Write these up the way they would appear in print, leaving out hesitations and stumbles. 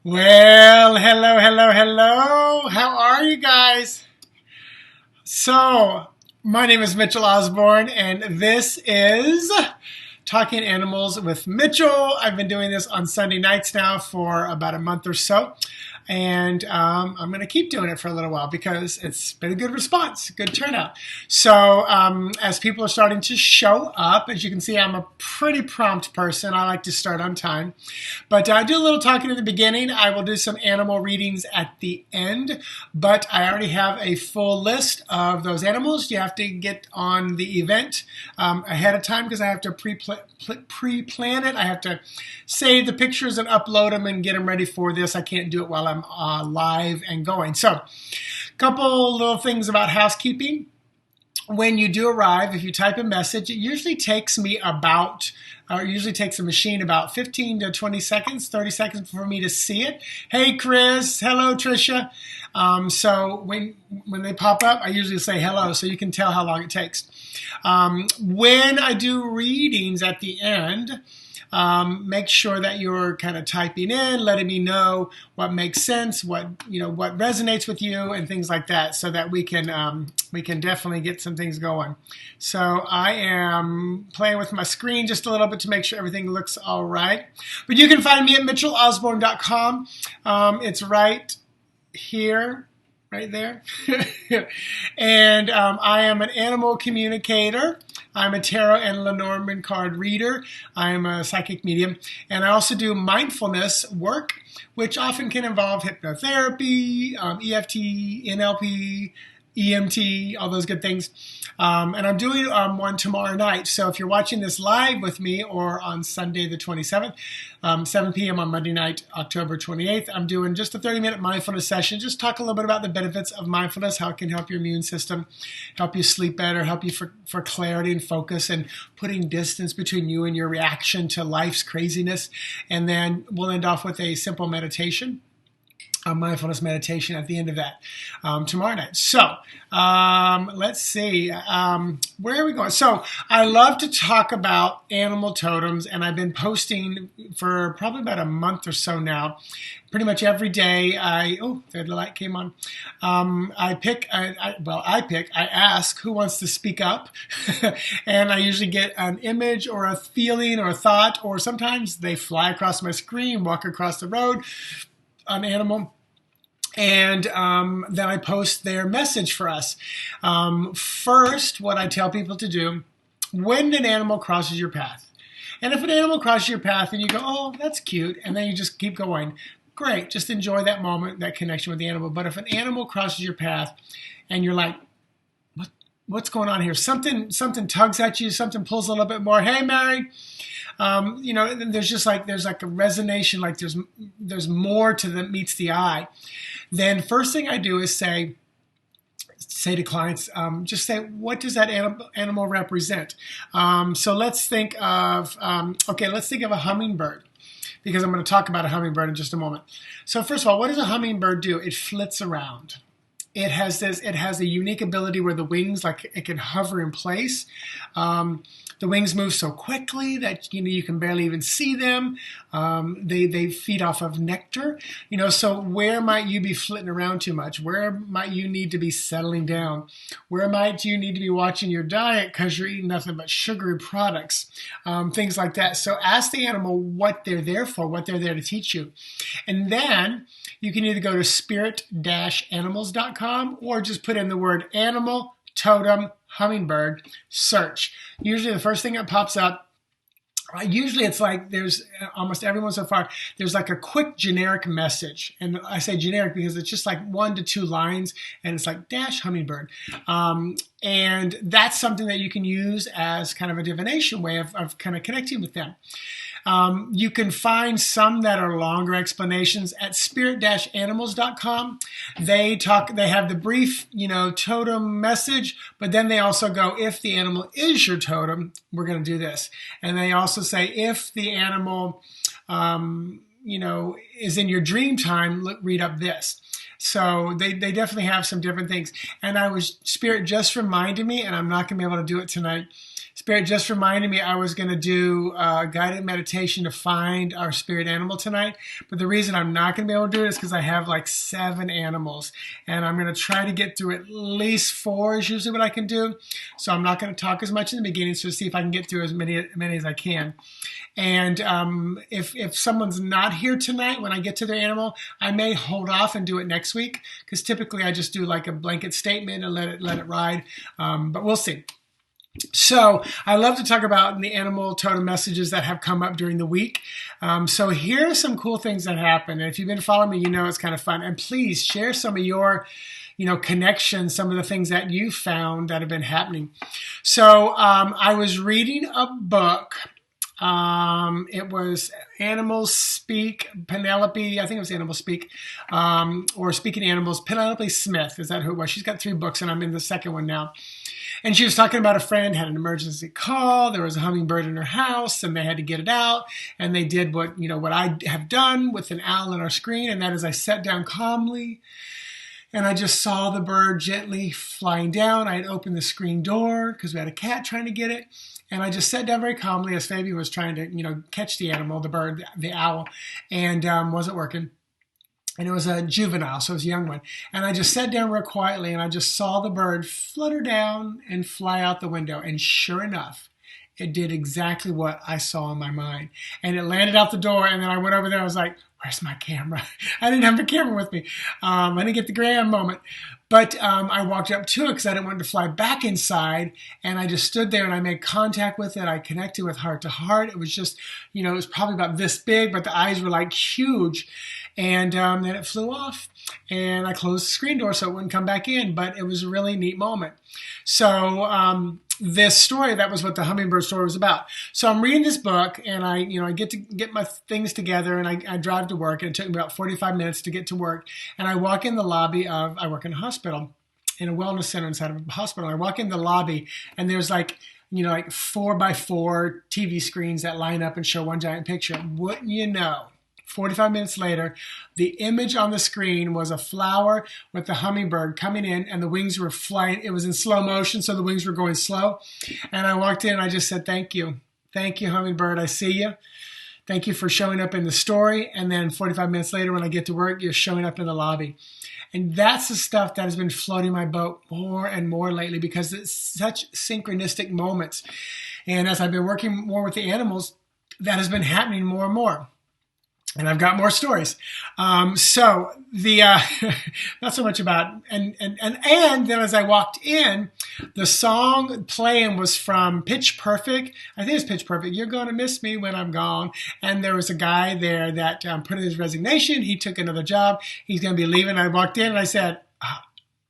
Well, hello, hello, hello. How are you guys? So, my name is Mitchell Osborn, and this is Talking Animals with Mitchell. I've been doing this on Sunday nights now for about a month or so. And I'm going to keep doing it for a little while because it's been a good response, good turnout. So as people are starting to show up, as you can see, I'm a pretty prompt person. I like to start on time. But I do a little talking at the beginning. I will do some animal readings at the end. But I already have a full list of those animals. You have to get on the event ahead of time because I have to pre-plan it. I have to save the pictures and upload them and get them ready for this. I can't do it while I'm live and going. So, a couple little things about housekeeping. When you do arrive, if you type a message, it usually takes me usually takes a machine about 15 to 20 seconds, 30 seconds for me to see it. Hey, Chris. Hello, Tricia. So when they pop up, I usually say hello so you can tell how long it takes. When I do readings at the end, make sure that you're kind of typing in, letting me know what makes sense, what resonates with you, and things like that, so that we can definitely get some things going. So I am playing with my screen just a little bit to make sure everything looks all right. But you can find me at mitchellosborn.com. It's right here. Right there. And I am an animal communicator. I'm a tarot and Lenormand card reader. I'm a psychic medium. And I also do mindfulness work, which often can involve hypnotherapy, EFT, NLP, EMT, all those good things. And I'm doing one tomorrow night. So if you're watching this live with me or on Sunday the 27th, 7 p.m. on Monday night, October 28th, I'm doing just a 30-minute mindfulness session. Just talk a little bit about the benefits of mindfulness, how it can help your immune system, help you sleep better, help you for clarity and focus, and putting distance between you and your reaction to life's craziness. And then we'll end off with a simple meditation. A mindfulness meditation at the end of that tomorrow night. So let's see. Where are we going? So I love to talk about animal totems, and I've been posting for probably about a month or so now. Pretty much every day. The light came on. I ask who wants to speak up, and I usually get an image or a feeling or a thought, or sometimes they fly across my screen, walk across the road, an animal. And then I post their message for us. First, what I tell people to do, when an animal crosses your path. And if an animal crosses your path and you go, oh, that's cute, and then you just keep going, great, just enjoy that moment, that connection with the animal. But if an animal crosses your path and you're like, what's going on here? Something tugs at you, something pulls a little bit more. Hey, Mary. There's like a resonation, like there's more to that meets the eye. Then first thing I do is say to clients, just say, what does that animal represent? So let's think of a hummingbird, because I'm going to talk about a hummingbird in just a moment. So first of all, what does a hummingbird do? It flits around. It has a unique ability where the wings, like it can hover in place. The wings move so quickly that you can barely even see them. They feed off of nectar. So where might you be flitting around too much? Where might you need to be settling down? Where might you need to be watching your diet because you're eating nothing but sugary products? Things like that. So ask the animal what they're there for, what they're there to teach you. And then you can either go to spirit-animals.com or just put in the word animal, totem, hummingbird, search. Usually the first thing that pops up, usually it's like there's almost everyone so far, there's like a quick generic message. And I say generic because it's just like 1 to 2 lines and it's like dash hummingbird. And that's something that you can use as kind of a divination way of kind of connecting with them. You can find some that are longer explanations at spirit-animals.com. They have the brief, totem message, but then they also go, if the animal is your totem, we're going to do this. And they also say, if the animal, is in your dream time, read up this. So they definitely have some different things. And Spirit just reminded me, and I'm not going to be able to do it tonight, Spirit just reminded me I was going to do a guided meditation to find our spirit animal tonight. But the reason I'm not going to be able to do it is because I have like 7 animals. And I'm going to try to get through at least 4 is usually what I can do. So I'm not going to talk as much in the beginning, so see if I can get through as many as I can. And if someone's not here tonight when I get to their animal, I may hold off and do it next week, because typically I just do like a blanket statement and let it ride. But we'll see. So I love to talk about the animal totem messages that have come up during the week. So here are some cool things that happen. And if you've been following me, you know it's kind of fun. And please share some of your connections, some of the things that you found that have been happening. So I was reading a book. It was Animals Speak, Penelope, I think it was Animals Speak, or Speaking Animals, Penelope Smith, is that who it was? She's got 3 books and I'm in the second one now. And she was talking about a friend had an emergency call. There was a hummingbird in her house and they had to get it out. And they did what I have done with an owl on our screen. And that is I sat down calmly and I just saw the bird gently flying down. I had opened the screen door because we had a cat trying to get it. And I just sat down very calmly as Fabian was trying to, catch the animal, the bird, the owl, and wasn't working. And it was a juvenile, so it was a young one. And I just sat down real quietly and I just saw the bird flutter down and fly out the window. And sure enough, it did exactly what I saw in my mind. And it landed out the door, and then I went over there. I was like, where's my camera? I didn't have the camera with me. I didn't get the grand moment. But I walked up to it because I didn't want it to fly back inside. And I just stood there and I made contact with it. I connected with heart to heart. It was just, it was probably about this big, but the eyes were like huge. And then it flew off. And I closed the screen door so it wouldn't come back in. But it was a really neat moment. So this story, that was what the hummingbird story was about. So I'm reading this book, and I get my things together, and I drive to work, and it took me about 45 minutes to get to work. And I walk in the lobby I work in a hospital, in a wellness center inside of a hospital. I walk in the lobby, and there's like 4x4 TV screens that line up and show one giant picture. Wouldn't you know? 45 minutes later, the image on the screen was a flower with the hummingbird coming in, and the wings were flying. It was in slow motion, so the wings were going slow. And I walked in and I just said, thank you. Thank you, hummingbird. I see you. Thank you for showing up in the story. And then 45 minutes later, when I get to work, you're showing up in the lobby. And that's the stuff that has been floating my boat more and more lately, because it's such synchronistic moments. And as I've been working more with the animals, that has been happening more and more. And I've got more stories. So the not so much about and then as I walked in, the song playing was from Pitch Perfect. I think it's Pitch Perfect. You're gonna miss me when I'm gone. And there was a guy there that put in his resignation. He took another job. He's gonna be leaving. I walked in and I said,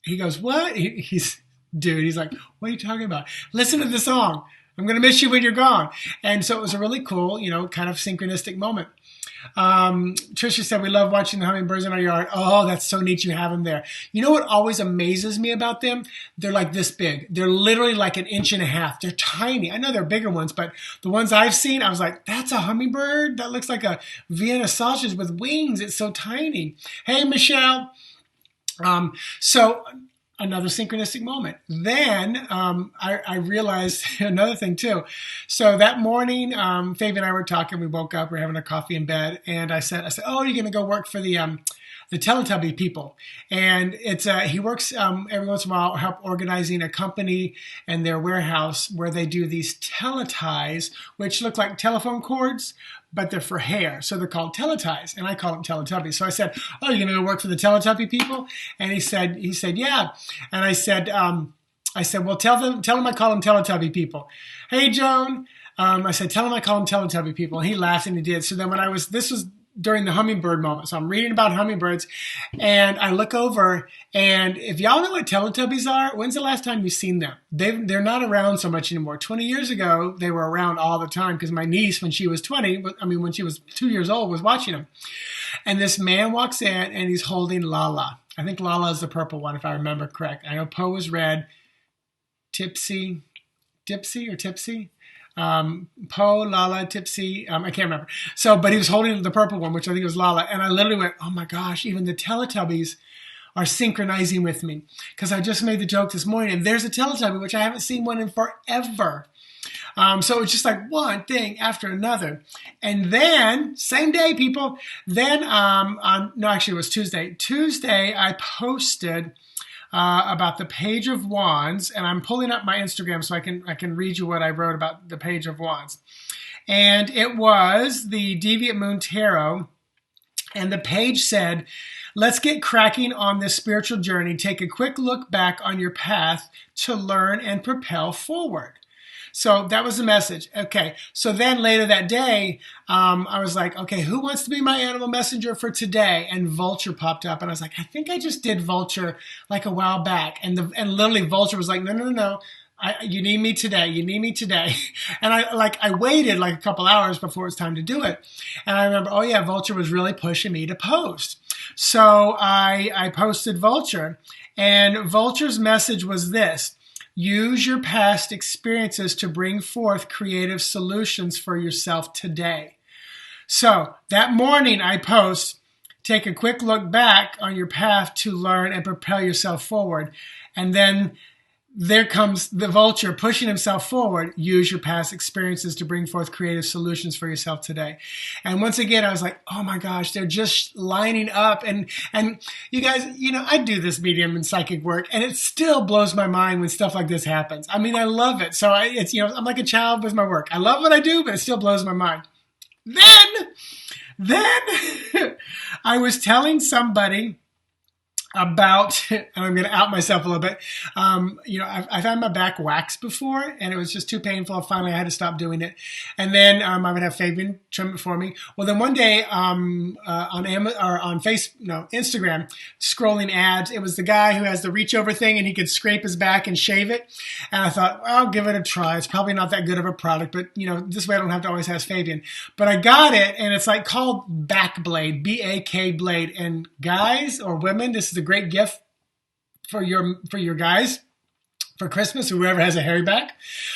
he goes, what? He's like, what are you talking about? Listen to the song. I'm gonna miss you when you're gone. And so it was a really cool, kind of synchronistic moment. Tricia said, we love watching the hummingbirds in our yard. Oh, that's so neat you have them there. You know what always amazes me about them? They're like this big. They're literally like 1.5 inches. They're tiny. I know they're bigger ones, but the ones I've seen, I was like, that's a hummingbird? That looks like a Vienna sausage with wings. It's so tiny. Hey, Michelle. So another synchronistic moment. Then I realized another thing too. So that morning, Fabi and I were talking. We woke up. We were having a coffee in bed, and I said, "Oh, you're going to go work for the Teletubby people." And it's he works every once in a while, help organizing a company and their warehouse where they do these teleties, which look like telephone cords, but they're for hair. So they're called teleties, and I call them Teletubbies. So I said, "Oh, you're going to go work for the Teletubby people?" And he said, "Yeah." And I said, "Well, tell them I call them Teletubby people." Hey, Joan. I said, "Tell them I call them Teletubby people." And he laughed, and he did. So then this was during the hummingbird moment. So I'm reading about hummingbirds, and I look over, and if y'all know what Teletubbies are, when's the last time you've seen them? They're not around so much anymore. 20 years ago, they were around all the time, because my niece, when she was 2 years old, was watching them. And this man walks in, and he's holding Lala. I think Lala is the purple one, if I remember correct. I know Poe was red. Dipsy. Poe, Lala, Tipsy, I can't remember. So, but he was holding the purple one, which I think was Lala. And I literally went, oh my gosh, even the Teletubbies are synchronizing with me. Because I just made the joke this morning, and there's a Teletubby, which I haven't seen one in forever. So it was just like one thing after another. And then, same day, people, then, no, actually it was Tuesday. Tuesday, I posted about the Page of Wands, and I'm pulling up my Instagram so I can read you what I wrote about the Page of Wands. And it was the Deviant Moon Tarot, and the page said, let's get cracking on this spiritual journey. Take a quick look back on your path to learn and propel forward. So that was the message. Okay, so then later that day, I was like, okay, who wants to be my animal messenger for today? And Vulture popped up, and I was like, I think I just did Vulture like a while back. And literally Vulture was like, no. You need me today. You need me today. And I waited like a couple hours before it was time to do it. And I remember, oh yeah, Vulture was really pushing me to post. So I posted Vulture, and Vulture's message was this: use your past experiences to bring forth creative solutions for yourself today. So that morning I post, take a quick look back on your path to learn and propel yourself forward. And then there comes the Vulture pushing himself forward. Use your past experiences to bring forth creative solutions for yourself today. And once again, I was like, oh my gosh, they're just lining up. And you guys, I do this medium and psychic work, and it still blows my mind when stuff like this happens. I mean, I love it. So I'm like a child with my work. I love what I do, but it still blows my mind. Then I was telling somebody about, and I'm going to out myself a little bit. I've had my back waxed before, and it was just too painful. Finally, I had to stop doing it. And then I would have Fabian trim it for me. Well, then one day on Instagram, scrolling ads, it was the guy who has the reach over thing, and he could scrape his back and shave it. And I thought, well, I'll give it a try. It's probably not that good of a product, but this way I don't have to always ask Fabian. But I got it, and it's like called Back Blade, B-A-K Blade. And guys or women, this is a great gift for your guys for Christmas, whoever has a hairy back,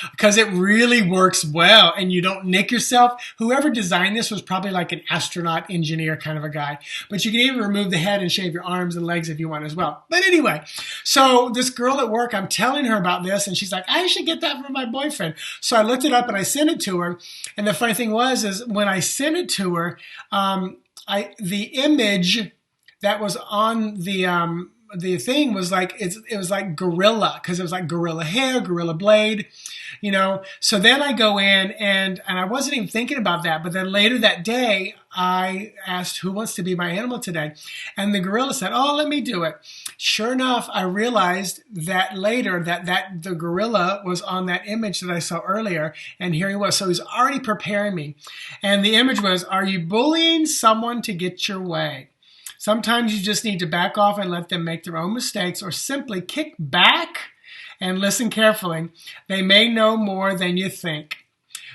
because it really works well and you don't nick yourself. Whoever designed this was probably like an astronaut engineer kind of a guy, but you can even remove the head and shave your arms and legs if you want as well. But anyway, so this girl at work, I'm telling her about this, and she's like, I should get that for my boyfriend. So I looked it up and I sent it to her. And the funny thing is when I sent it to her, the image that was on the thing was like, it was like gorilla, because it was like gorilla hair, gorilla blade, So then I go in and I wasn't even thinking about that. But then later that day, I asked, who wants to be my animal today? And the gorilla said, oh, let me do it. Sure enough, I realized that later that the gorilla was on that image that I saw earlier. And here he was. So he's already preparing me. And the image was, are you bullying someone to get your way? Sometimes you just need to back off and let them make their own mistakes, or simply kick back and listen carefully. They may know more than you think.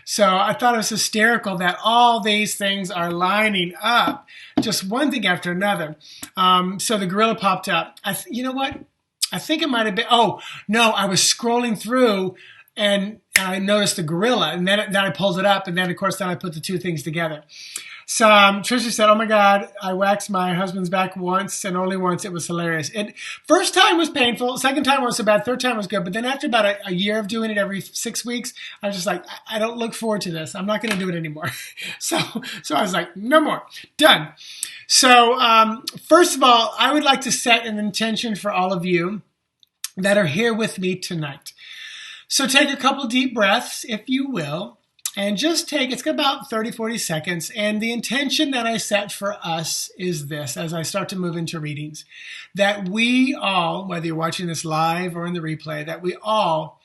So I thought it was hysterical that all these things are lining up, just one thing after another. So the gorilla popped up. You know what? I think it might have been, oh, no, I was scrolling through and I noticed the gorilla, and then I pulled it up, and then, of course, I put the two things together. So Trisha said, oh my God, I waxed my husband's back once and only once. It was hilarious. First time was painful. Second time wasn't so bad. Third time was good. But then after about a year of doing it every 6 weeks, I was just like, I don't look forward to this. I'm not going to do it anymore. So I was like, no more. Done. So first of all, I would like to set an intention for all of you that are here with me tonight. So take a couple deep breaths, if you will. And just it's about 30, 40 seconds. And the intention that I set for us is this, as I start to move into readings, that we all, whether you're watching this live or in the replay, that we all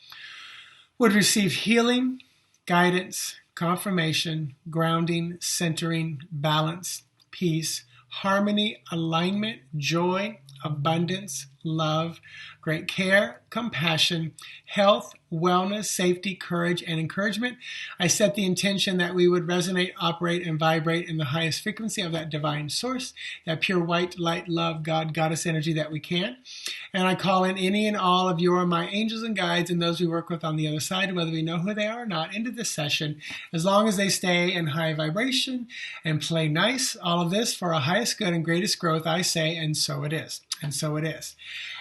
would receive healing, guidance, confirmation, grounding, centering, balance, peace, harmony, alignment, joy, abundance, love, great care, compassion, health, wellness, safety, courage, and encouragement. I set the intention that we would resonate, operate, and vibrate in the highest frequency of that divine source, that pure white light, love, God, goddess energy that we can. And I call in any and all of you are my angels and guides and those we work with on the other side, whether we know who they are or not, into this session, as long as they stay in high vibration and play nice. All of this for our highest good and greatest growth, I say, and so it is. And so it is.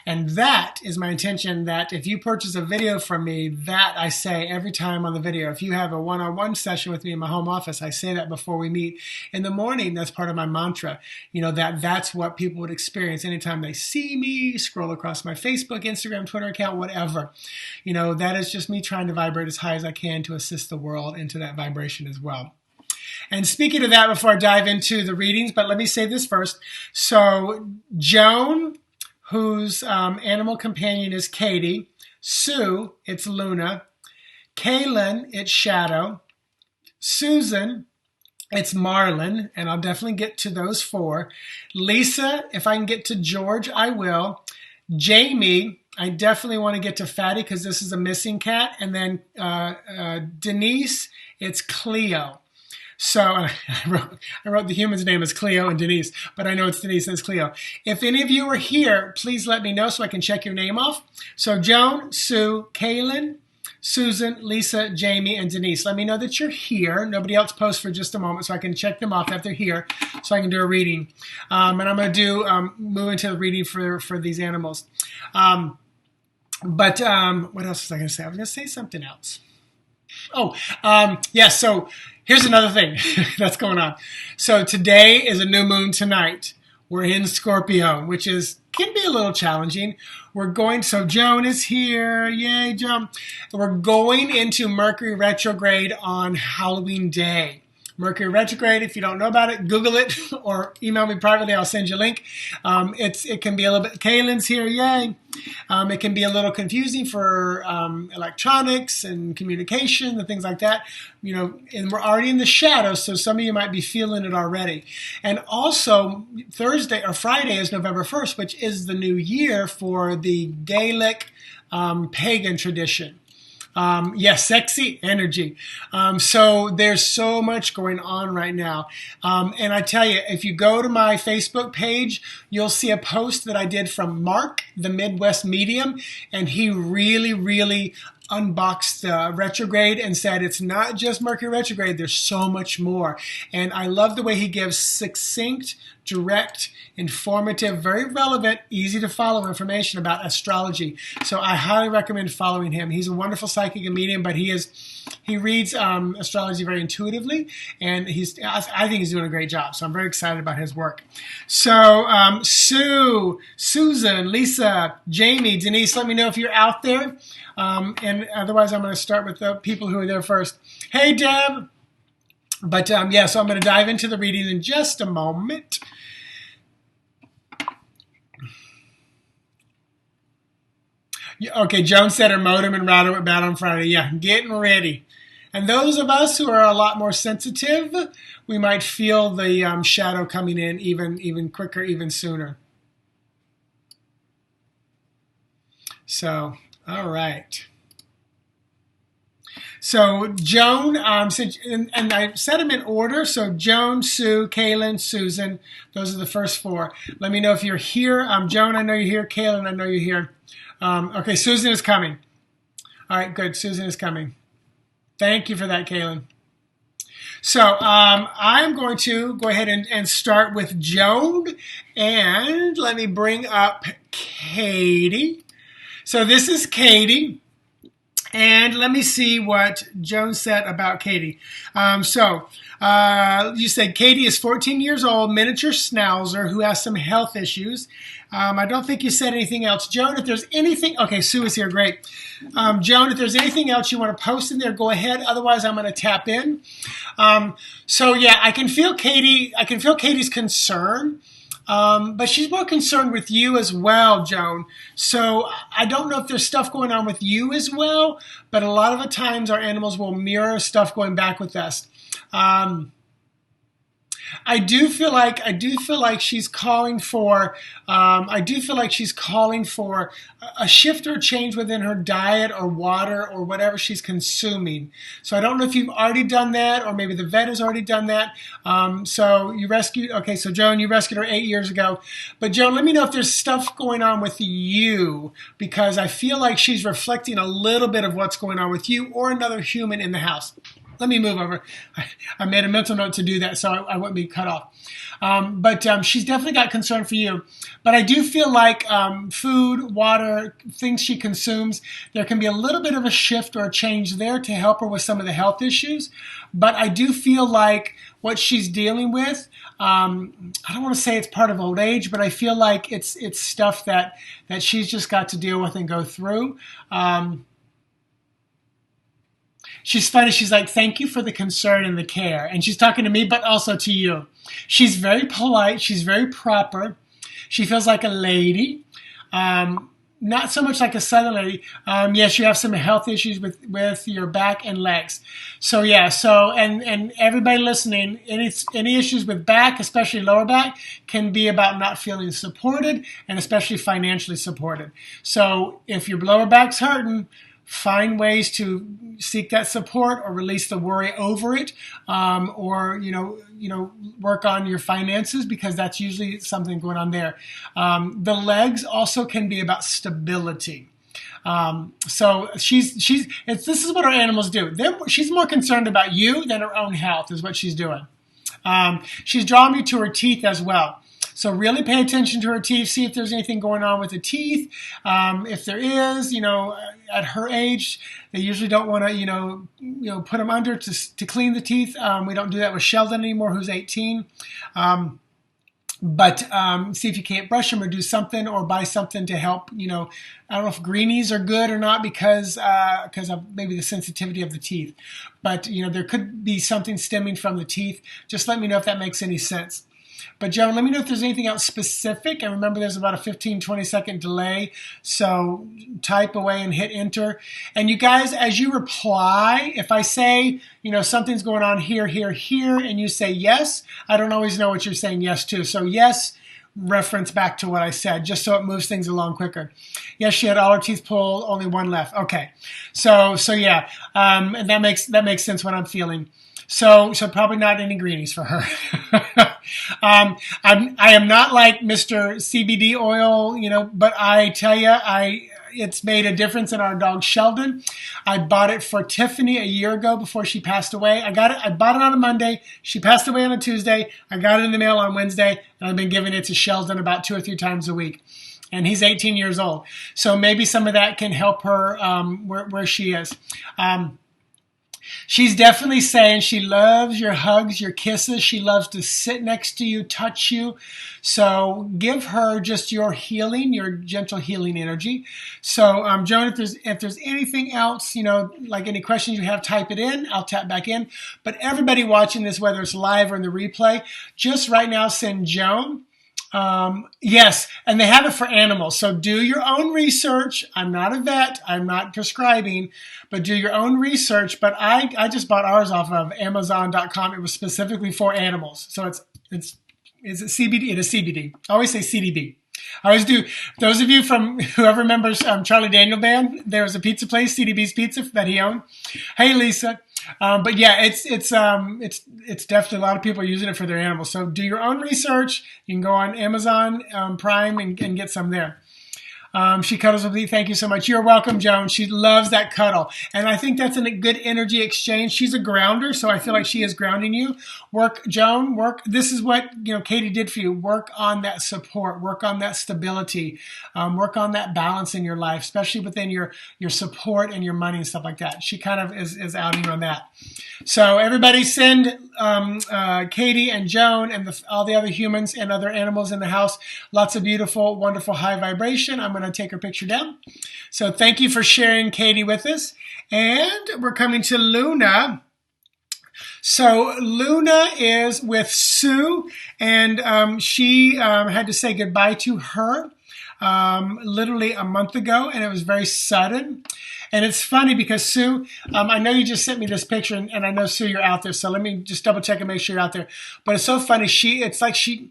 And that is my intention, that if you purchase a video from me, that I say every time on the video. If you have a one-on-one session with me in my home office, I say that before we meet in the morning. That's part of my mantra, that's what people would experience anytime they see me, scroll across my Facebook, Instagram, Twitter account, whatever. That is just me trying to vibrate as high as I can to assist the world into that vibration as well. And speaking of that, before I dive into the readings, but let me say this first. So Joan, whose animal companion is Katie. Sue, it's Luna. Kaylin, it's Shadow. Susan, it's Marlin, and I'll definitely get to those 4. Lisa, if I can get to George, I will. Jamie, I definitely want to get to Fatty because this is a missing cat. And then Denise, it's Cleo. So I wrote the human's name as Cleo and Denise, but I know it's Denise as Cleo. If any of you are here, please let me know so I can check your name off. So Joan, Sue, Kaylin, Susan, Lisa, Jamie, and Denise. Let me know that you're here. Nobody else posts for just a moment so I can check them off if they're here so I can do a reading. And I'm going to move into the reading for these animals. What else was I going to say? I was going to say something else. So here's another thing that's going on. So today is a new moon tonight. We're in Scorpio, which can be a little challenging. So Joan is here. Yay, Joan. We're going into Mercury retrograde on Halloween Day. Mercury retrograde, if you don't know about it, Google it or email me privately. I'll send you a link. It can be a little bit, Kaylin's here, yay. It can be a little confusing for electronics and communication and things like that. And we're already in the shadow, so some of you might be feeling it already. And also, Thursday or Friday is November 1st, which is the new year for the Gaelic pagan tradition. Sexy energy. So there's so much going on right now. And I tell you, if you go to my Facebook page, you'll see a post that I did from Mark, the Midwest Medium, and he really, really unboxed retrograde and said it's not just Mercury retrograde, there's so much more. And I love the way he gives succinct, direct, informative, very relevant, easy to follow information about astrology. So I highly recommend following him. He's a wonderful psychic and medium, but he reads astrology very intuitively, and I think he's doing a great job. So I'm very excited about his work. So Sue, Susan, Lisa, Jamie, Denise, let me know if you're out there. And otherwise, I'm going to start with the people who are there first. Hey, Deb. So I'm going to dive into the reading in just a moment. Okay, Joan said her modem and router went bad on Friday. Yeah, getting ready. And those of us who are a lot more sensitive, we might feel the shadow coming in even quicker, even sooner. So, all right. So Joan, and I set them in order. So Joan, Sue, Kaylin, Susan, those are the first 4. Let me know if you're here. Joan, I know you're here. Kaylin, I know you're here. Okay, Susan is coming. All right, good. Susan is coming. Thank you for that, Kaylin. So I'm going to go ahead and start with Joan. And let me bring up Katie. So this is Katie. And let me see what Joan said about Katie. You said Katie is 14 years old, miniature schnauzer who has some health issues. I don't think you said anything else. Joan, if there's anything, okay, Sue is here, great. Joan, if there's anything else you want to post in there, go ahead. Otherwise, I'm going to tap in. I can feel Katie's concern. But she's more concerned with you as well, Joan. So I don't know if there's stuff going on with you as well, but a lot of the times our animals will mirror stuff going back with us. I do feel like she's calling for a shift or change within her diet or water or whatever she's consuming. So I don't know if you've already done that, or maybe the vet has already done that. So Joan, you rescued her 8 years ago. But Joan, let me know if there's stuff going on with you, because I feel like she's reflecting a little bit of what's going on with you or another human in the house. let me move over. I made a mental note to do that so I wouldn't be cut off. But she's definitely got concern for you. But I do feel like food, water, things she consumes, there can be a little bit of a shift or a change there to help her with some of the health issues. But I do feel like what she's dealing with, I don't want to say it's part of old age, but I feel like it's stuff that she's just got to deal with and go through. She's funny. She's like, thank you for the concern and the care. And she's talking to me, but also to you. She's very polite. She's very proper. She feels like a lady. Not so much like a southern lady. Yes, you have some health issues with your back and legs. So yeah, and everybody listening, any issues with back, especially lower back, can be about not feeling supported and especially financially supported. So if your lower back's hurting, find ways to seek that support or release the worry over it, or work on your finances, because that's usually something going on there. The legs also can be about stability. So this is what our animals do. She's more concerned about you than her own health is what she's doing. She's drawing me to her teeth as well. So really pay attention to her teeth. See if there's anything going on with the teeth. If there is, at her age, they usually don't want to, put them under to clean the teeth. We don't do that with Sheldon anymore, who's 18. But see if you can't brush them or do something or buy something to help. I don't know if greenies are good or not because of maybe the sensitivity of the teeth. But, there could be something stemming from the teeth. Just let me know if that makes any sense. But Joan, let me know if there's anything else specific. And remember, there's about a 15-20 second delay. So type away and hit enter. And you guys, as you reply, if I say, something's going on here, and you say yes, I don't always know what you're saying yes to. So yes, reference back to what I said, just so it moves things along quicker. Yes, she had all her teeth pulled, only one left. Okay. So yeah. And that makes sense what I'm feeling. So probably not any greenies for her. I am not like Mr. CBD oil, but I tell you, it's made a difference in our dog Sheldon. I bought it for Tiffany a year ago before she passed away. I bought it on a Monday. She passed away on a Tuesday. I got it in the mail on Wednesday, and I've been giving it to Sheldon about 2 or 3 times a week. And he's 18 years old. So maybe some of that can help her where she is. She's definitely saying she loves your hugs, your kisses. She loves to sit next to you, touch you. So give her just your healing, your gentle healing energy. So, Joan, if there's anything else, like any questions you have, type it in. I'll tap back in. But everybody watching this, whether it's live or in the replay, just right now send Joan. Yes, and they have it for animals. So do your own research. I'm not a vet. I'm not prescribing, but do your own research. But I just bought ours off of Amazon.com. It was specifically for animals. So is it CBD? It is CBD. I always say CDB. I always do. Those of you from whoever remembers Charlie Daniel Band, there was a pizza place, CDB's Pizza, that he owned. Hey, Lisa. But yeah, it's definitely a lot of people are using it for their animals. So do your own research. You can go on Amazon Prime and get some there. She cuddles with me. Thank you so much. You're welcome, Joan. She loves that cuddle. And I think that's a good energy exchange. She's a grounder, so I feel like she is grounding you. Work, Joan, work. This is what, Katie did for you. Work on that support. Work on that stability. Work on that balance in your life, especially within your support and your money and stuff like that. She kind of is outing you on that. So everybody send Katie and Joan and all the other humans and other animals in the house lots of beautiful, wonderful high vibration. I'm going to take her picture down. So thank you for sharing Katie with us. And we're coming to Luna. So Luna is with Sue, and she had to say goodbye to her literally a month ago, and it was very sudden. And it's funny because Sue, I know you just sent me this picture, and I know, Sue, you're out there, so let me just double check and make sure you're out there. But it's so funny. It's like she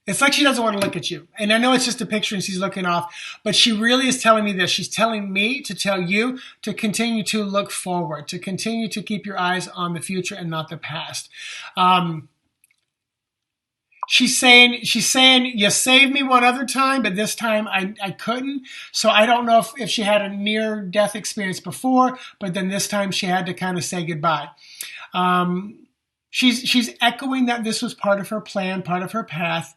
doesn't want to look at you. And I know it's just a picture and she's looking off, but she really is telling me this. She's telling me to tell you to continue to look forward, to continue to keep your eyes on the future and not the past. she's saying you saved me one other time, but this time I couldn't. So I don't know if she had a near death experience before, but then this time she had to kind of say goodbye. She's echoing that this was part of her plan, part of her path.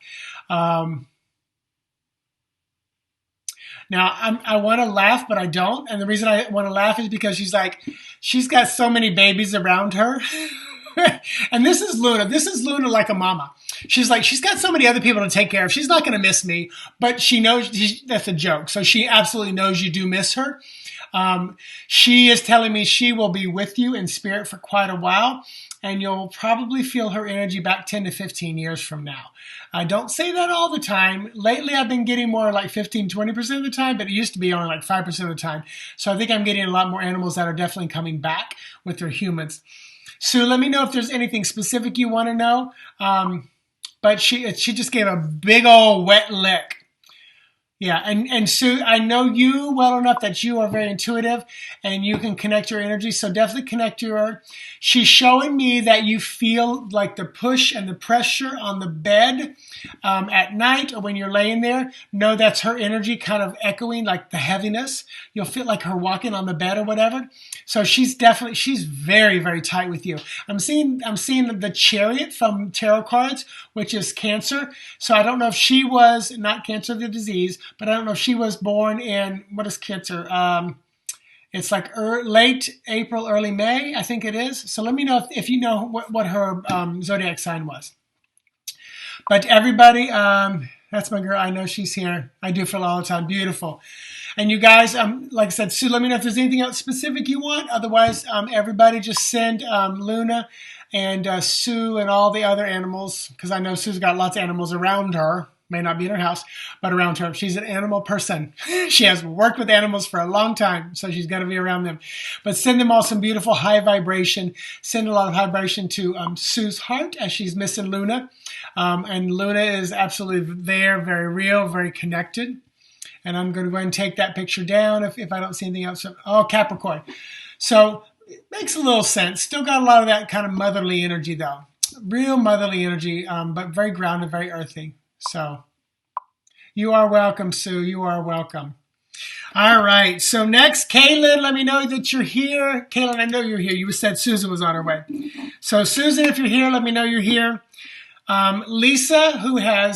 Now, I want to laugh, but I don't. And the reason I want to laugh is because she's got so many babies around her. And this is Luna. This is Luna like a mama. She's got so many other people to take care of. She's not going to miss me, but she knows that's a joke. So she absolutely knows you do miss her. She is telling me she will be with you in spirit for quite a while, and you'll probably feel her energy back 10 to 15 years from now. I don't say that all the time. Lately, I've been getting more like 15, 20% of the time, but it used to be only like 5% of the time. So I think I'm getting a lot more animals that are definitely coming back with their humans. Sue, let me know if there's anything specific you want to know. But she just gave a big old wet lick. Yeah, and Sue, I know you well enough that you are very intuitive and you can connect your energy, so definitely connect to her. She's showing me that you feel like the push and the pressure on the bed at night or when you're laying there. No, that's her energy kind of echoing like the heaviness. You'll feel like her walking on the bed or whatever. So she's very, very tight with you. I'm seeing the Chariot from tarot cards, which is Cancer. So I don't know if she was not Cancer the disease, but I don't know if she was born in, what is Cancer? It's like late April, early May, I think it is. So let me know if you know what her zodiac sign was. But everybody, that's my girl. I know she's here. I do feel all the time. Beautiful. And you guys, like I said, Sue, let me know if there's anything else specific you want. Otherwise, everybody just send Luna and Sue and all the other animals, because I know Sue's got lots of animals around her. May not be in her house, but around her. She's an animal person. She has worked with animals for a long time, so she's got to be around them. But send them all some beautiful high vibration. Send a lot of vibration to Sue's heart as she's missing Luna. And Luna is absolutely there, very real, very connected. And I'm going to go ahead and take that picture down if I don't see anything else. Oh, Capricorn. So it makes a little sense. Still got a lot of that kind of motherly energy, though. Real motherly energy, but very grounded, very earthy. So you are welcome, Sue. You are welcome. All right. So next, Kaylin, let me know that you're here. Kaylin, I know you're here. You said Susan was on her way. So Susan, if you're here, let me know you're here. Lisa, I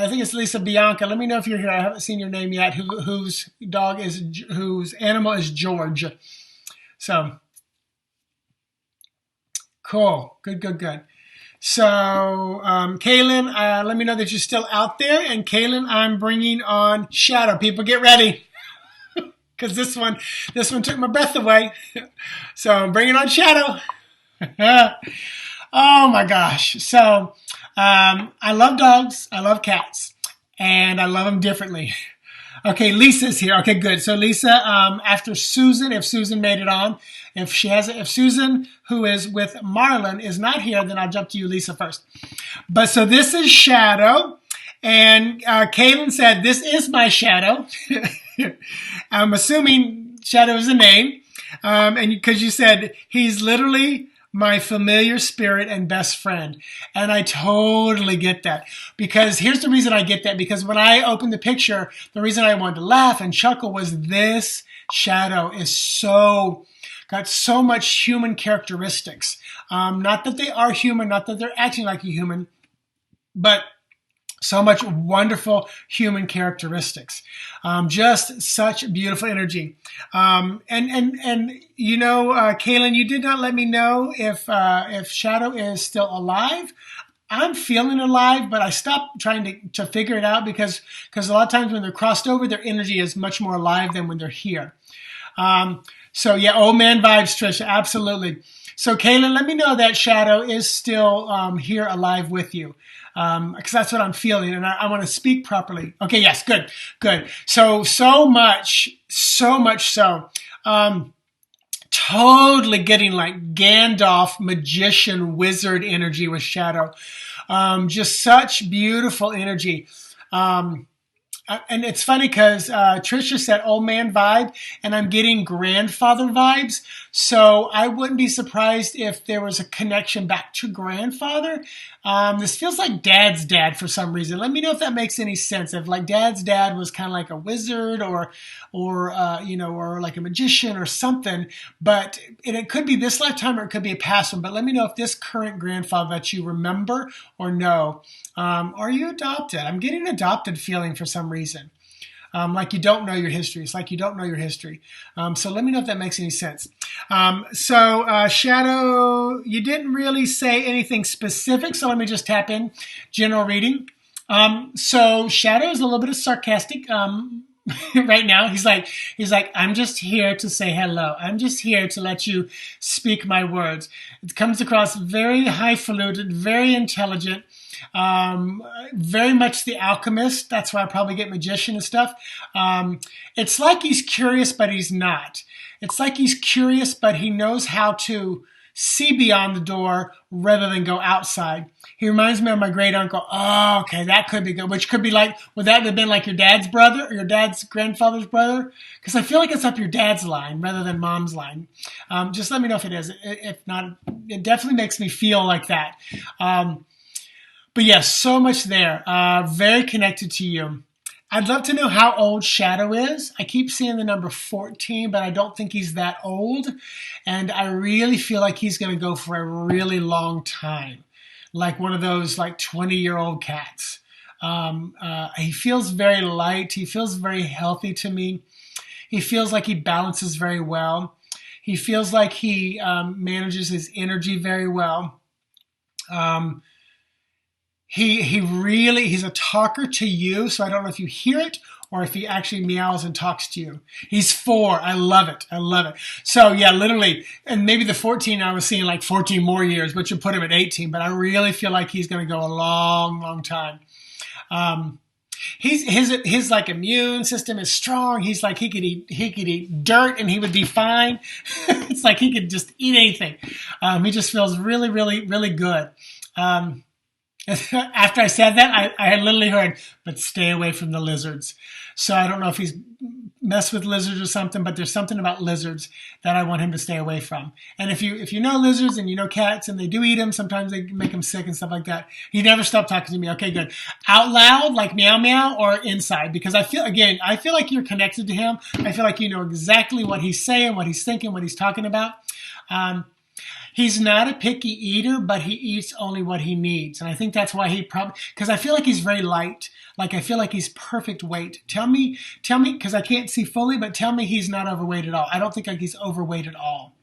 think it's Lisa Bianca. Let me know if you're here. I haven't seen your name yet. Whose animal is George. So cool. Good. So, Kaylin, let me know that you're still out there. And Kaylin, I'm bringing on Shadow. People, get ready. Because this one took my breath away. So I'm bringing on Shadow. Oh my gosh. So, I love dogs. I love cats. And I love them differently. Okay, Lisa's here. Okay, good. So Lisa, after Susan, if Susan made it on, if Susan, who is with Marlon, is not here, then I'll jump to you, Lisa, first. But so this is Shadow, and Kaylin said, this is my Shadow. I'm assuming Shadow is a name, and because you said, he's literally my familiar spirit and best friend. And I totally get that. Because here's the reason I get that. Because when I opened the picture, the reason I wanted to laugh and chuckle was this Shadow is got so much human characteristics. Not that they are human, not that they're acting like a human, but so much wonderful human characteristics. Just such beautiful energy. And you know, Kaylin, you did not let me know if Shadow is still alive. I'm feeling alive, but I stopped trying to figure it out because a lot of times when they're crossed over, their energy is much more alive than when they're here. So yeah, old man vibes, Trisha, absolutely. So Kaylin, let me know that Shadow is still here alive with you. Because that's what I'm feeling, and I want to speak properly. Okay, yes, good. So much so. Totally getting like Gandalf, magician, wizard energy with Shadow. Just such beautiful energy. And it's funny because Trisha said old man vibe, and I'm getting grandfather vibes. So I wouldn't be surprised if there was a connection back to grandfather. This feels like dad's dad for some reason. Let me know if that makes any sense. If like dad's dad was kind of like a wizard or like a magician or something. But it could be this lifetime or it could be a past one. But let me know if this current grandfather that you remember or know. Are you adopted? I'm getting an adopted feeling for some reason. Like you don't know your history. It's like you don't know your history. So let me know if that makes any sense. Shadow, you didn't really say anything specific, so let me just tap in. General reading. So Shadow is a little bit of sarcastic right now. He's like, I'm just here to say hello. I'm just here to let you speak my words. It comes across very highfalutin, very intelligent. Very much the alchemist. That's why I probably get magician and stuff. It's like he's curious, but he's not. It's like he's curious, but he knows how to see beyond the door rather than go outside. He reminds me of my great uncle. Oh, okay, that could be good. Which could be like, would that have been like your dad's brother or your dad's grandfather's brother? Because I feel like it's up your dad's line rather than mom's line. Just let me know if it is. If not, it definitely makes me feel like that. But yes, so much there. Very connected to you. I'd love to know how old Shadow is. I keep seeing the number 14, but I don't think he's that old. And I really feel like he's going to go for a really long time. Like one of those like 20-year-old cats. He feels very light. He feels very healthy to me. He feels like he balances very well. He feels like he manages his energy very well. He's a talker to you, so I don't know if you hear it or if he actually meows and talks to you. He's 4. I love it. I love it. So yeah, literally, and maybe the 14 I was seeing like 14 more years, which would put him at 18, but I really feel like he's going to go a long, long time. His like immune system is strong. He's like he could eat dirt and he would be fine. It's like he could just eat anything. He just feels really, really, really good. After I said that, I had literally heard, but stay away from the lizards. So I don't know if he's messed with lizards or something, but there's something about lizards that I want him to stay away from. And if you know lizards and you know cats and they do eat them, sometimes they make them sick and stuff like that. He never stopped talking to me. Okay, good. Out loud, like meow meow, or inside? Because I feel like you're connected to him. I feel like you know exactly what he's saying, what he's thinking, what he's talking about. He's not a picky eater, but he eats only what he needs. And I think that's why because I feel like he's very light. Like I feel like he's perfect weight. Tell me, because I can't see fully, but tell me he's not overweight at all. I don't think like he's overweight at all.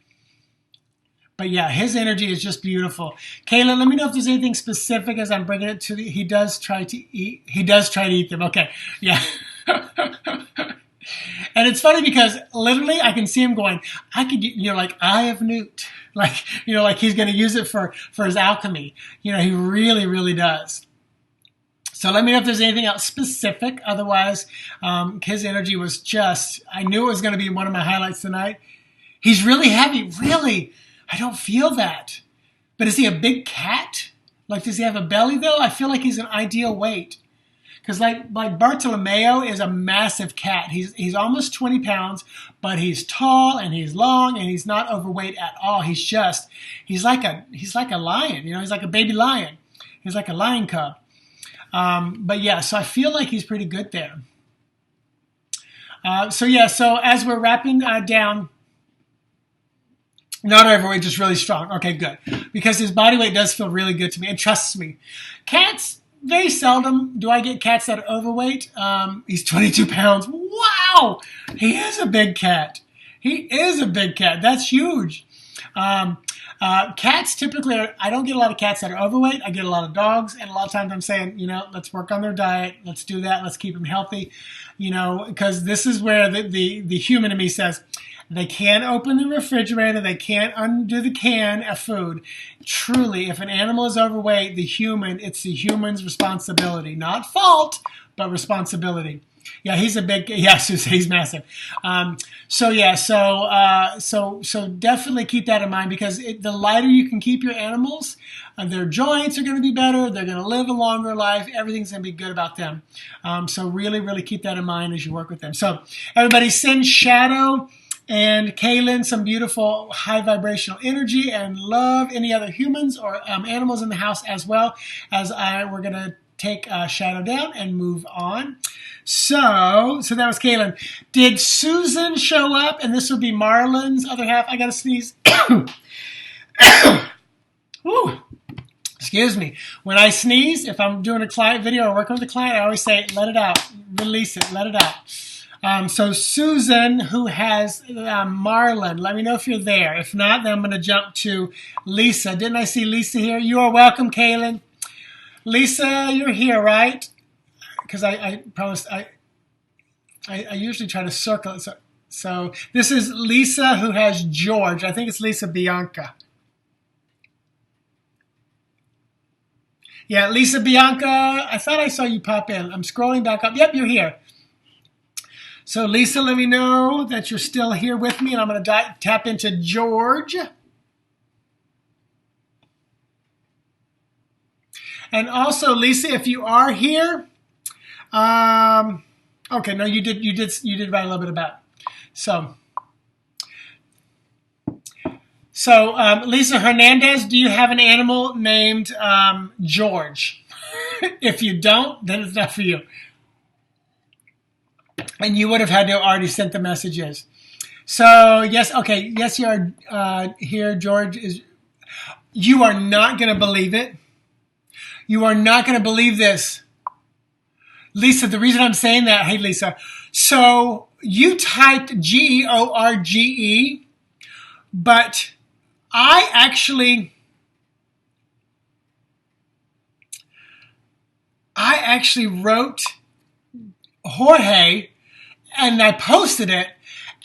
But yeah, his energy is just beautiful. Kayla, let me know if there's anything specific as I'm bringing it to he does try to eat them. Okay, yeah. And it's funny because literally I can see him going, like Eye of Newt. Like he's going to use it for his alchemy. He really, really does. So let me know if there's anything else specific. Otherwise, his energy was just, I knew it was going to be one of my highlights tonight. He's really heavy. Really? I don't feel that. But is he a big cat? Like, does he have a belly though? I feel like he's an ideal weight. Because like Bartolomeo is a massive cat. He's almost 20 pounds, but he's tall and he's long and he's not overweight at all. He's like a lion. He's like a baby lion. He's like a lion cub. But yeah, so I feel like he's pretty good there. So as we're wrapping down, not overweight, just really strong. Okay, good. Because his body weight does feel really good to me. And trust me, cats, very seldom do I get cats that are overweight. He's 22 pounds. Wow! He is a big cat. That's huge. Cats typically I don't get a lot of cats that are overweight. I get a lot of dogs, and a lot of times I'm saying, let's work on their diet. Let's do that. Let's keep them healthy. Because this is where the human in me says, they can't open the refrigerator. They can't undo the can of food. Truly, if an animal is overweight, it's the human's responsibility. Not fault, but responsibility. Yeah, he's a big. Yes, he's massive. So yeah, so definitely keep that in mind because the lighter you can keep your animals, their joints are going to be better. They're going to live a longer life. Everything's going to be good about them. So really, really keep that in mind as you work with them. So everybody, send Shadow and Kaylin some beautiful high vibrational energy and love. Any other humans or animals in the house as well as we're going to take Shadow down and move on. So that was Kaylin. Did Susan show up? And this would be Marlon's other half. I got to sneeze. Woo. Excuse me. When I sneeze, if I'm doing a client video or working with a client, I always say, let it out. Release it. Let it out. So Susan, who has Marlon, let me know if you're there. If not, then I'm going to jump to Lisa. Didn't I see Lisa here? You are welcome, Kaylin. Lisa, you're here, right? Because I promised I usually try to circle it. So this is Lisa who has George. I think it's Lisa Bianca. Yeah, Lisa Bianca, I thought I saw you pop in. I'm scrolling back up. Yep, you're here. So Lisa, let me know that you're still here with me, and I'm going to tap into George. And also, Lisa, if you are here, okay, no, you did write a little bit about it. So Lisa Hernandez, do you have an animal named George? If you don't, then it's not for you. And you would have had to have already sent the messages. So yes, okay, yes, you are here. George is. You are not going to believe it. You are not going to believe this. Lisa, the reason I'm saying that, hey Lisa, so you typed George, but I actually wrote Jorge and I posted it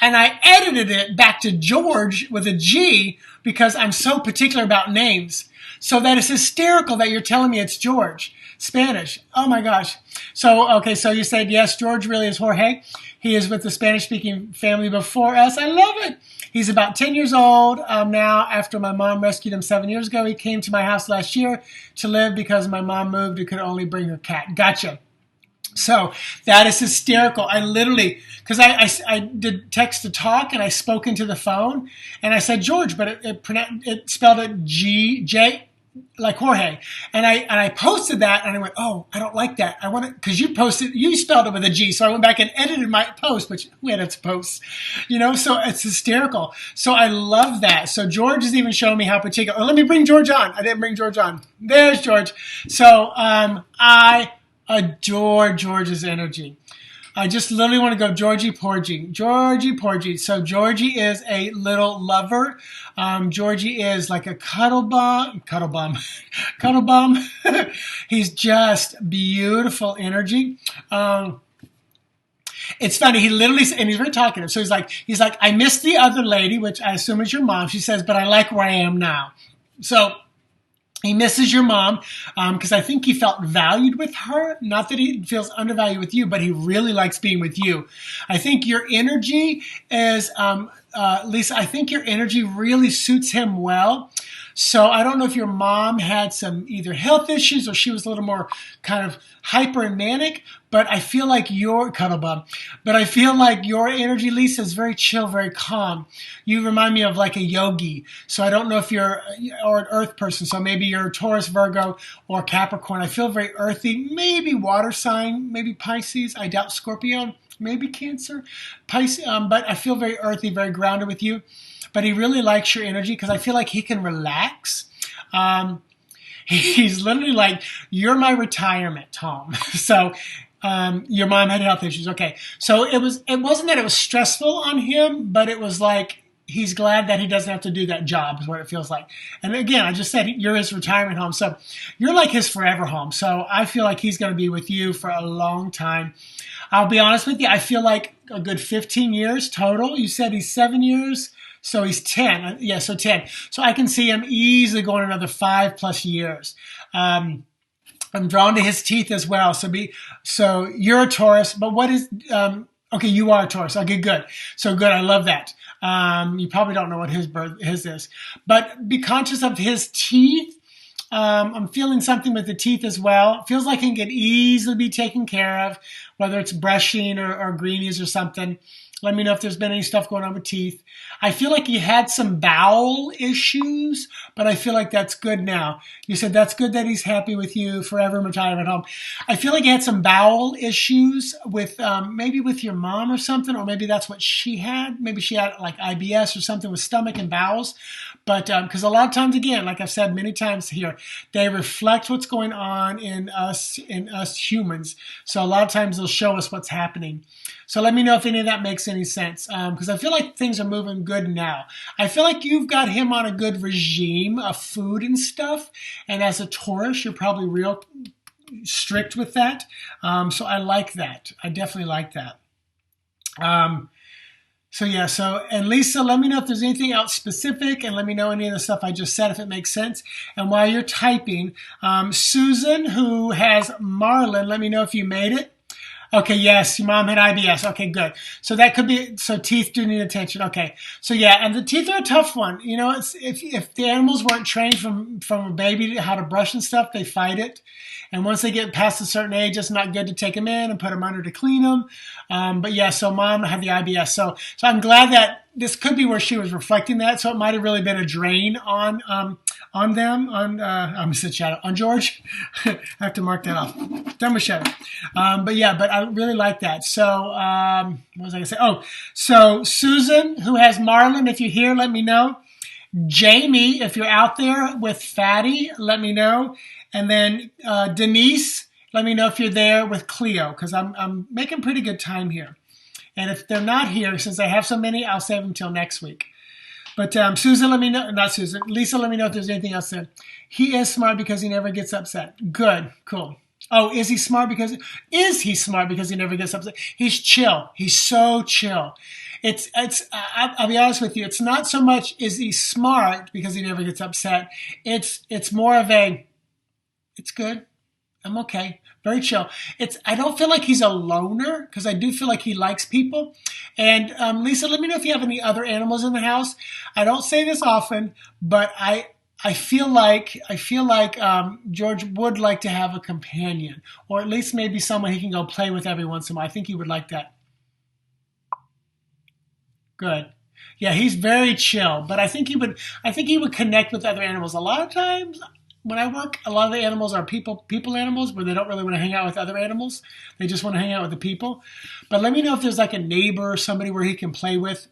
and I edited it back to George with a G because I'm so particular about names. So that is hysterical that you're telling me it's George. Spanish. Oh my gosh. So, okay, so you said, yes, George really is Jorge. He is with the Spanish-speaking family before us. I love it. He's about 10 years old now. After my mom rescued him 7 years ago, he came to my house last year to live because my mom moved and could only bring her cat. Gotcha. So that is hysterical. I literally, because I did text to talk and I spoke into the phone and I said George, but it spelled it J like Jorge, and I posted that and I went, oh, I don't like that. I want it because you spelled it with a G, so I went back and edited my post, which we had to post, so it's hysterical. So I love that. So George is even showing me how particular. Oh, let me bring George on. I didn't bring George on. There's George. So I adore George's energy. I just literally want to go Georgie Porgy. Georgie Porgy. So Georgie is a little lover. Georgie is like a cuddle bum. He's just beautiful energy. It's funny. He literally, and he's very talkative. So he's like, I miss the other lady, which I assume is your mom. She says, but I like where I am now. So he misses your mom because I think he felt valued with her. Not that he feels undervalued with you, but he really likes being with you. I think your energy is, Lisa, I think your energy really suits him well. So I don't know if your mom had some either health issues or she was a little more kind of hyper and manic, but I feel like your energy, Lisa, is very chill, very calm. You remind me of like a yogi. So I don't know if you're or an earth person. So maybe you're Taurus, Virgo, or Capricorn. I feel very earthy, maybe water sign, maybe Pisces. I doubt Scorpio, maybe Cancer, Pisces. But I feel very earthy, very grounded with you. But he really likes your energy because I feel like he can relax. He's literally like, you're my retirement, Tom. So your mom had health issues. Okay. So it wasn't that it was stressful on him, but it was like, he's glad that he doesn't have to do that job is what it feels like. And again, I just said you're his retirement home. So you're like his forever home. So I feel like he's going to be with you for a long time. I'll be honest with you. I feel like a good 15 years total. You said he's 7 years. So he's 10. Yeah, so 10. So I can see him easily going another 5+ years. I'm drawn to his teeth as well. So you're a Taurus, but what is okay? You are a Taurus. Okay, good. So good. I love that. You probably don't know what his is, but be conscious of his teeth. I'm feeling something with the teeth as well. It feels like it can easily be taken care of, whether it's brushing or greenies or something. Let me know if there's been any stuff going on with teeth. I feel like he had some bowel issues, but I feel like that's good now. You said that's good that he's happy with you forever in retirement home. I feel like he had some bowel issues with maybe with your mom or something, or maybe that's what she had. Maybe she had like IBS or something with stomach and bowels. But because a lot of times, again, like I've said many times here, they reflect what's going on in us humans. So a lot of times they'll show us what's happening. So let me know if any of that makes any sense, because I feel like things are moving good now. I feel like you've got him on a good regime of food and stuff, and as a Taurus, you're probably real strict with that. So I like that. I definitely like that. And Lisa, let me know if there's anything else specific, and let me know any of the stuff I just said if it makes sense. And while you're typing, Susan, who has Marlin, let me know if you made it. Okay, yes, your mom had IBS. Okay, good. So that could be, so teeth do need attention. Okay, so yeah, and the teeth are a tough one. You know, it's if the animals weren't trained from a baby how to brush and stuff, they fight it. And once they get past a certain age, it's not good to take them in and put them under to clean them. But yeah, so mom had the IBS. So I'm glad that this could be where she was reflecting that. So it might have really been a drain on them, I'm said Shadow, on George. I have to mark that off. Done with Shadow. But I really like that. So what was I going to say? Oh, so Susan, who has Marlin, if you're here, let me know. Jamie, if you're out there with Fatty, let me know. And then Denise, let me know if you're there with Cleo, because I'm making pretty good time here. And if they're not here, since I have so many, I'll save them till next week. But Susan, let me know. Not Susan. Lisa, let me know if there's anything else there. He is smart because he never gets upset. Good. Cool. Oh, is he smart because he never gets upset? He's chill. He's so chill. I'll be honest with you. It's not so much is he smart because he never gets upset. It's more of a, it's good. I'm okay. Very chill. I don't feel like he's a loner because I do feel like he likes people. And Lisa, let me know if you have any other animals in the house. I don't say this often, but I feel like George would like to have a companion, or at least maybe someone he can go play with every once in a while. I think he would like that. Good. Yeah, he's very chill, but I think he would connect with other animals. A lot of times when I work, a lot of the animals are people animals where they don't really want to hang out with other animals. They just want to hang out with the people. But let me know if there's like a neighbor or somebody where he can play with.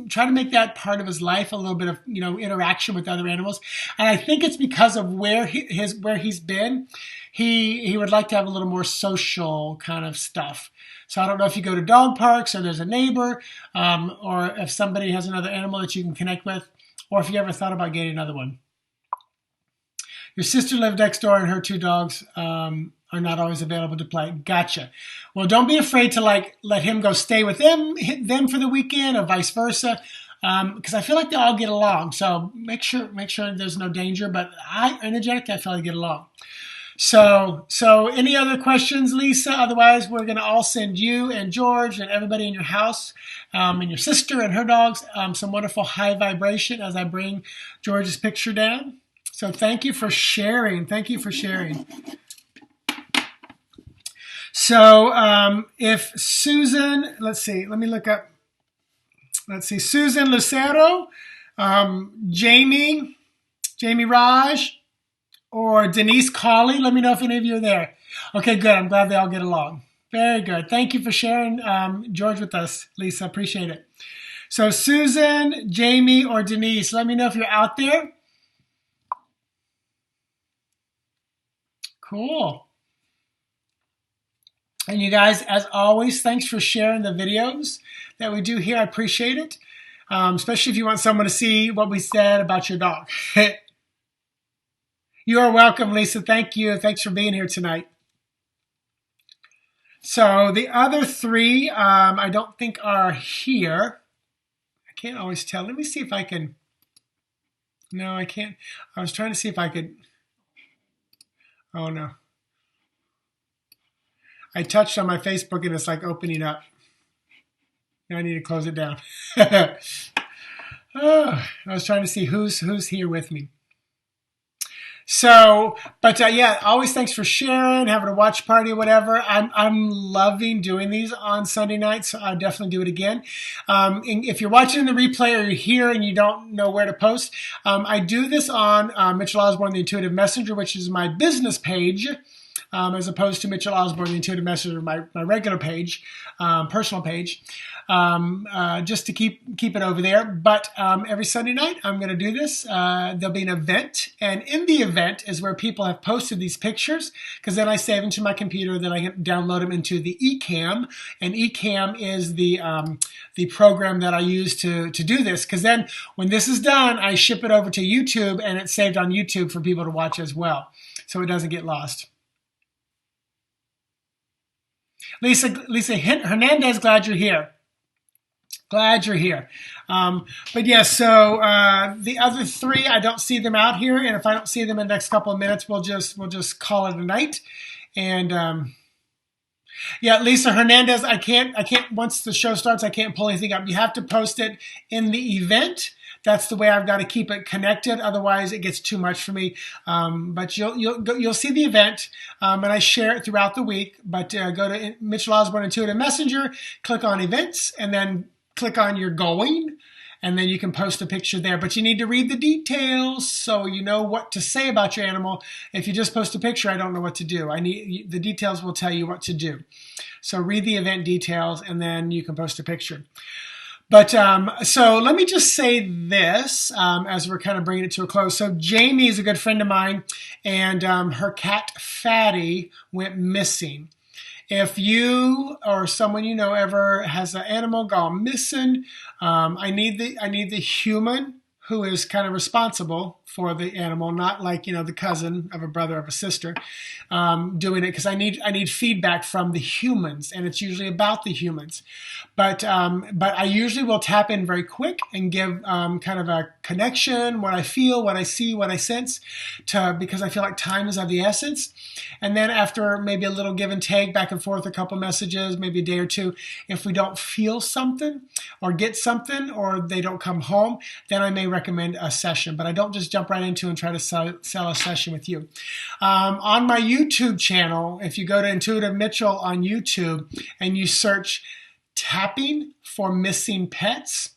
Try to make that part of his life, a little bit of, interaction with other animals. And I think it's because of where he's been. He would like to have a little more social kind of stuff. So I don't know if you go to dog parks or there's a neighbor, or if somebody has another animal that you can connect with, or if you ever thought about getting another one. Your sister lived next door and her two dogs are not always available to play. Gotcha. Well, don't be afraid to let him go stay with them for the weekend or vice versa. Because I feel like they all get along. So make sure there's no danger, but energetically, I feel like they get along. So any other questions, Lisa? Otherwise, we're going to all send you and George and everybody in your house, and your sister and her dogs, some wonderful high vibration as I bring George's picture down. So thank you for sharing. So if Susan, let's see, let me look up. Let's see, Susan Lucero, Jamie Raj, or Denise Colley. Let me know if any of you are there. Okay, good. I'm glad they all get along. Very good. Thank you for sharing George with us, Lisa. Appreciate it. So Susan, Jamie, or Denise, let me know if you're out there. Cool. And you guys, as always, thanks for sharing the videos that we do here. I appreciate it, especially if you want someone to see what we said about your dog. You are welcome, Lisa. Thank you. Thanks for being here tonight. So the other three, I don't think are here. I can't always tell. Let me see if I can. No, I can't. I was trying to see if I could. Oh, no. I touched on my Facebook and it's like opening up. Now I need to close it down. Oh, I was trying to see who's here with me. So, but yeah, always thanks for sharing, having a watch party or whatever. I'm loving doing these on Sunday nights. So I'll definitely do it again. And if you're watching the replay or you're here and you don't know where to post, I do this on Mitchell Osborn, the Intuitive Messenger, which is my business page. As opposed to Mitchell Osborn, the Intuitive Messenger, my regular page, personal page, just to keep it over there. But every Sunday night, I'm going to do this. There'll be an event, and in the event is where people have posted these pictures, because then I save them to my computer, then I can download them into the eCam, and eCam is the program that I use to do this, because then when this is done, I ship it over to YouTube, and it's saved on YouTube for people to watch as well, so it doesn't get lost. Lisa Hernandez, glad you're here. Glad you're here. But yeah, so the other three, I don't see them out here, and if I don't see them in the next couple of minutes, we'll just call it a night. And yeah, Lisa Hernandez, I can't once the show starts, I can't pull anything up. You have to post it in the event. That's the way I've got to keep it connected. Otherwise, it gets too much for me. But you'll see the event, and I share it throughout the week. But go to Mitchell Osborn Intuitive Messenger, click on events, and then click on your going, and then you can post a picture there. But you need to read the details so you know what to say about your animal. If you just post a picture, I don't know what to do. The details will tell you what to do. So read the event details, and then you can post a picture. But so let me just say this as we're kind of bringing it to a close. So Jamie is a good friend of mine, and her cat Fatty went missing. If you or someone you know ever has an animal gone missing, I need the human who is kind of responsible for the animal, not like, the cousin of a brother of a sister doing it, because I need feedback from the humans, and it's usually about the humans. But I usually will tap in very quick and give kind of a connection, what I feel, what I see, what I sense, because I feel like time is of the essence. And then after maybe a little give and take, back and forth, a couple messages, maybe a day or two, if we don't feel something or get something or they don't come home, then I may recommend a session. But I don't just jump right into and try to sell a session with you. On my YouTube channel, if you go to Intuitive Mitchell on YouTube and you search tapping for missing pets,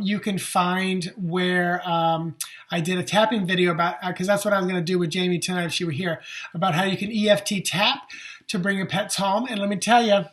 you can find where I did a tapping video about, because that's what I was going to do with Jamie tonight if she were here, about how you can EFT tap to bring your pets home. And let me tell you,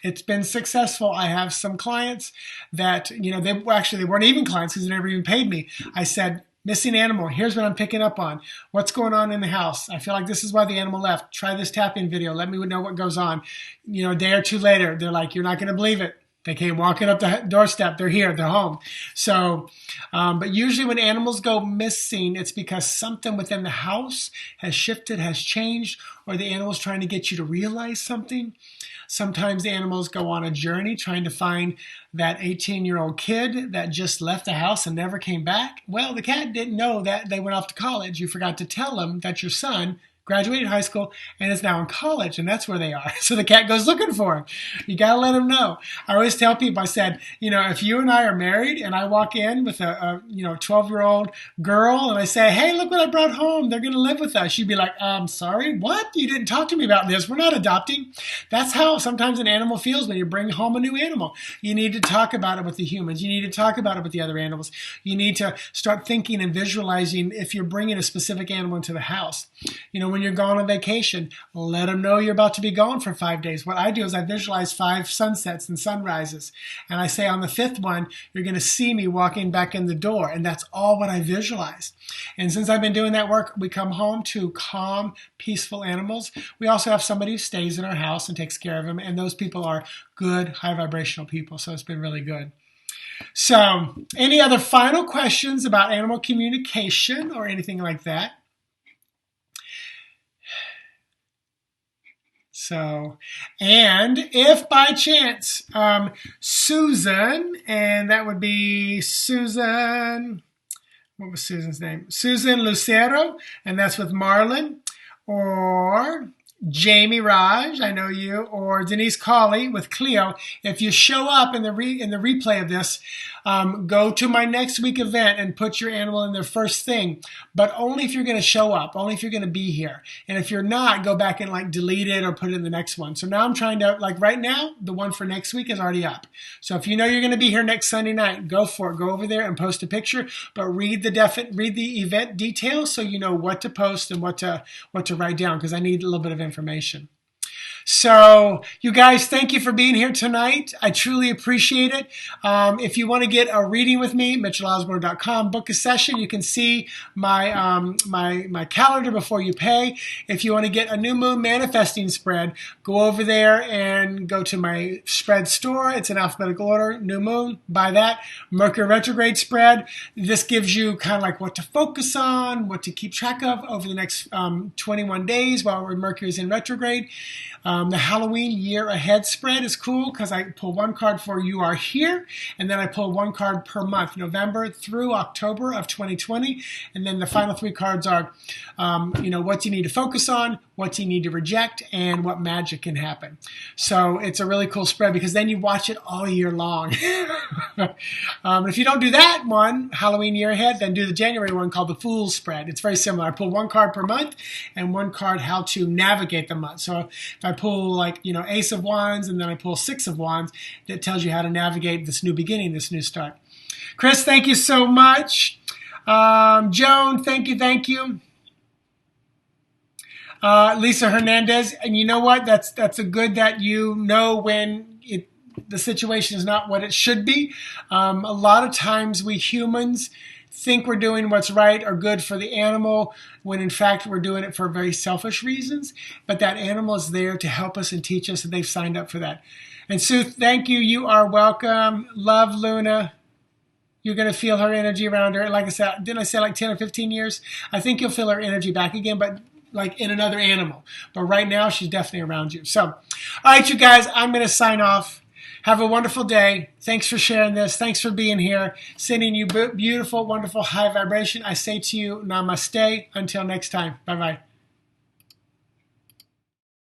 it's been successful. I have some clients that, they weren't even clients because they never even paid me. I said, missing animal, here's what I'm picking up on. What's going on in the house? I feel like this is why the animal left. Try this tapping video. Let me know what goes on. A day or two later, they're like, you're not going to believe it. They came walking up the doorstep. They're here. They're home. So, but usually when animals go missing, it's because something within the house has shifted, has changed, or the animal's trying to get you to realize something. Sometimes the animals go on a journey trying to find that 18-year-old kid that just left the house and never came back. Well, the cat didn't know that they went off to college. You forgot to tell them that your son graduated high school and is now in college, and that's where they are. So the cat goes looking for him. You got to let him know. I always tell people, I said, if you and I are married and I walk in with a 12-year-old girl and I say, hey, look what I brought home. They're going to live with us. She'd be like, sorry, what? You didn't talk to me about this. We're not adopting. That's how sometimes an animal feels when you bring home a new animal. You need to talk about it with the humans. You need to talk about it with the other animals. You need to start thinking and visualizing if you're bringing a specific animal into the house. When you're gone on vacation, let them know you're about to be gone for 5 days. What I do is I visualize 5 sunsets and sunrises. And I say on the 5th one, you're going to see me walking back in the door. And that's all what I visualized. And since I've been doing that work, we come home to calm, peaceful animals. We also have somebody who stays in our house and takes care of them. And those people are good, high vibrational people. So it's been really good. So any other final questions about animal communication or anything like that? So, and if by chance, Susan, and that would be Susan, what was Susan's name? Susan Lucero, and that's with Marlon, or Jamie Raj, I know you, or Denise Colley with Cleo. If you show up in the replay of this, go to my next week event and put your animal in there first thing, but only if you're going to show up, only if you're going to be here. And if you're not, go back and like delete it or put it in the next one. So now I'm trying to, like right now, the one for next week is already up. So if you know you're going to be here next Sunday night, go for it. Go over there and post a picture, but read the event details so you know what to post and what to write down, because I need a little bit of information. So you guys, thank you for being here tonight. I truly appreciate it. If you want to get a reading with me, mitchellosborn.com, book a session. You can see my my calendar before you pay. If you want to get a new moon manifesting spread, go over there and go to my spread store. It's in alphabetical order. New moon, buy that. Mercury retrograde spread. This gives you kind of like what to focus on, what to keep track of over the next 21 days while Mercury is in retrograde. The Halloween year ahead spread is cool because I pull one card for You Are Here, and then I pull one card per month, November through October of 2020. And then the final three cards are, what do you need to focus on, what do you need to reject, and what magic can happen. So it's a really cool spread because then you watch it all year long. If you don't do that one, Halloween year ahead, then do the January one called the Fool's spread. It's very similar. I pull one card per month and one card how to navigate the month. So if I pull Ace of Wands and then I pull Six of Wands, that tells you how to navigate this new beginning, this new start. Chris, thank you so much. Joan, thank you. Lisa Hernandez, and you know what? That's a good that you know when the situation is not what it should be. A lot of times we humans think we're doing what's right or good for the animal when in fact we're doing it for very selfish reasons, but that animal is there to help us and teach us, and they've signed up for that. And Sue, thank you. You are welcome. Love Luna. You're going to feel her energy around her. Like I said, didn't I say like 10 or 15 years? I think you'll feel her energy back again, but like in another animal. But right now, she's definitely around you. So, all right, you guys, I'm going to sign off. Have a wonderful day. Thanks for sharing this. Thanks for being here. Sending you beautiful, wonderful high vibration. I say to you, namaste. Until next time. Bye-bye.